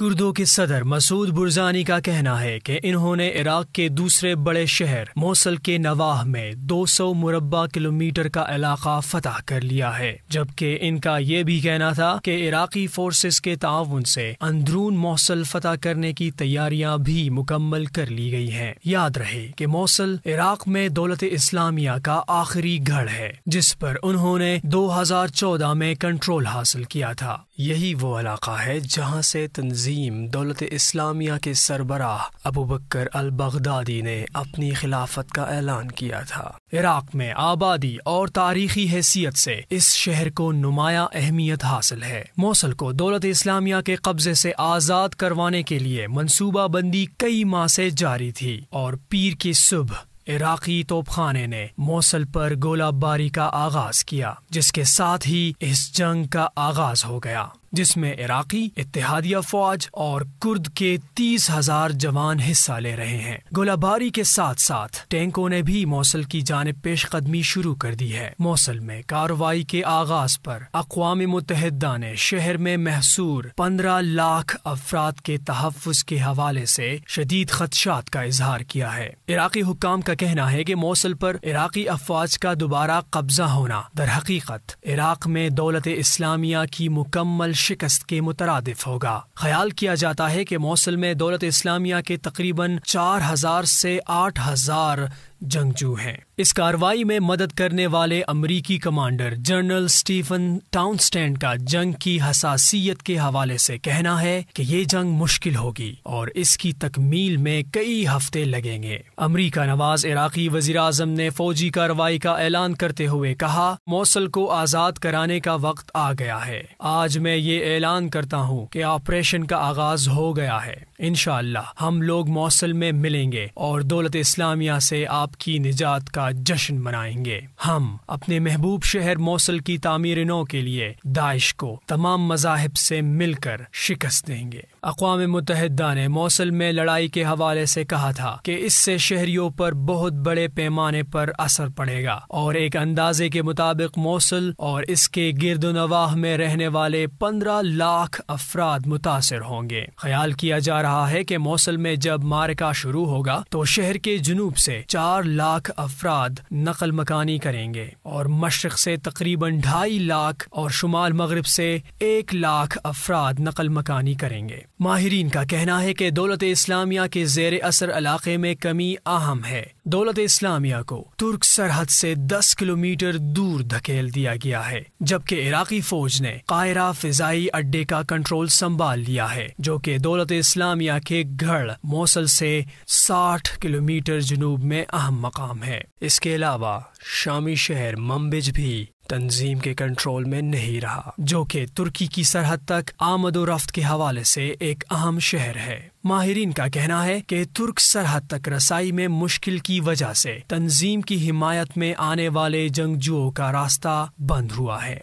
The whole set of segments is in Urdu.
کردوں کے صدر مسعود برزانی کا کہنا ہے کہ انہوں نے عراق کے دوسرے بڑے شہر موصل کے نواح میں 200 مربع کلومیٹر کا علاقہ فتح کر لیا ہے، جبکہ ان کا یہ بھی کہنا تھا کہ عراقی فورسز کے تعاون سے اندرون موصل فتح کرنے کی تیاریاں بھی مکمل کر لی گئی ہیں۔ یاد رہے کہ موصل عراق میں دولت اسلامیہ کا آخری گڑھ ہے جس پر انہوں نے 2014 میں کنٹرول حاصل کیا تھا۔ یہی وہ علاقہ ہے جہاں سے تنظیم دولت اسلامیہ کے سربراہ ابوبکر البغدادی نے اپنی خلافت کا اعلان کیا تھا۔ عراق میں آبادی اور تاریخی حیثیت سے اس شہر کو نمایاں اہمیت حاصل ہے۔ موصل کو دولت اسلامیہ کے قبضے سے آزاد کروانے کے لیے منصوبہ بندی کئی ماہ سے جاری تھی، اور پیر کی صبح عراقی توپ خانے نے موصل پر گولہ باری کا آغاز کیا، جس کے ساتھ ہی اس جنگ کا آغاز ہو گیا، جس میں عراقی اتحادیہ فوج اور کرد کے 30,000 جوان حصہ لے رہے ہیں۔ گولہ باری کے ساتھ ساتھ ٹینکوں نے بھی موصل کی جانب پیش قدمی شروع کر دی ہے۔ موصل میں کارروائی کے آغاز پر اقوام متحدہ نے شہر میں محصور 15 لاکھ افراد کے تحفظ کے حوالے سے شدید خدشات کا اظہار کیا ہے۔ عراقی حکام کا کہنا ہے کہ موصل پر عراقی افواج کا دوبارہ قبضہ ہونا در حقیقت عراق میں دولت اسلامیہ کی مکمل شکست کے مترادف ہوگا۔ خیال کیا جاتا ہے کہ موصل میں دولت اسلامیہ کے تقریباً 4,000 سے 8,000 جنگجو ہیں۔ اس کارروائی میں مدد کرنے والے امریکی کمانڈر جنرل سٹیفن ٹاؤنسٹینڈ کا جنگ کی حساسیت کے حوالے سے کہنا ہے کہ یہ جنگ مشکل ہوگی اور اس کی تکمیل میں کئی ہفتے لگیں گے۔ امریکہ نواز عراقی وزیراعظم نے فوجی کارروائی کا اعلان کرتے ہوئے کہا، موصل کو آزاد کرانے کا وقت آ گیا ہے۔ آج میں یہ اعلان کرتا ہوں کہ آپریشن کا آغاز ہو گیا ہے۔ انشاءاللہ ہم لوگ موصل میں ملیں گے اور دولت اسلامیہ سے آپ کی نجات کا جشن منائیں گے۔ ہم اپنے محبوب شہر موصل کی تعمیر نو کے لیے داعش کو تمام مذاہب سے مل کر شکست دیں گے۔ اقوام متحدہ نے موصل میں لڑائی کے حوالے سے کہا تھا کہ اس سے شہریوں پر بہت بڑے پیمانے پر اثر پڑے گا، اور ایک اندازے کے مطابق موصل اور اس کے گرد و نواح میں رہنے والے 15 لاکھ افراد متاثر ہوں گے۔ خیال کیا جا رہا ہے کہ موصل میں جب معرکہ شروع ہوگا تو شہر کے جنوب سے 4 لاکھ افراد نقل مکانی کریں گے، اور مشرق سے تقریباً 2.5 لاکھ اور شمال مغرب سے 1 لاکھ افراد نقل مکانی کریں گے۔ ماہرین کا کہنا ہے کہ دولت اسلامیہ کے زیر اثر علاقے میں کمی اہم ہے۔ دولت اسلامیہ کو ترک سرحد سے 10 کلومیٹر دور دھکیل دیا گیا ہے، جبکہ عراقی فوج نے قاہرہ فضائی اڈے کا کنٹرول سنبھال لیا ہے، جو کہ دولت اسلامیہ کے گڑھ موصل سے 60 کلومیٹر جنوب میں اہم مقام ہے۔ اس کے علاوہ شامی شہر منبج بھی تنظیم کے کنٹرول میں نہیں رہا، جو کہ ترکی کی سرحد تک آمد و رفت کے حوالے سے ایک اہم شہر ہے۔ ماہرین کا کہنا ہے کہ ترک سرحد تک رسائی میں مشکل کی وجہ سے تنظیم کی حمایت میں آنے والے جنگجوؤں کا راستہ بند ہوا ہے۔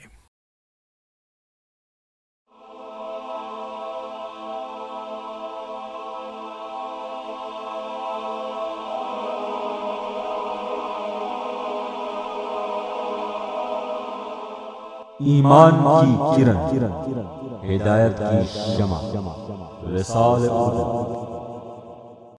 ایمان کی کرن، ہدایت کی شمع، رسالہ اردو۔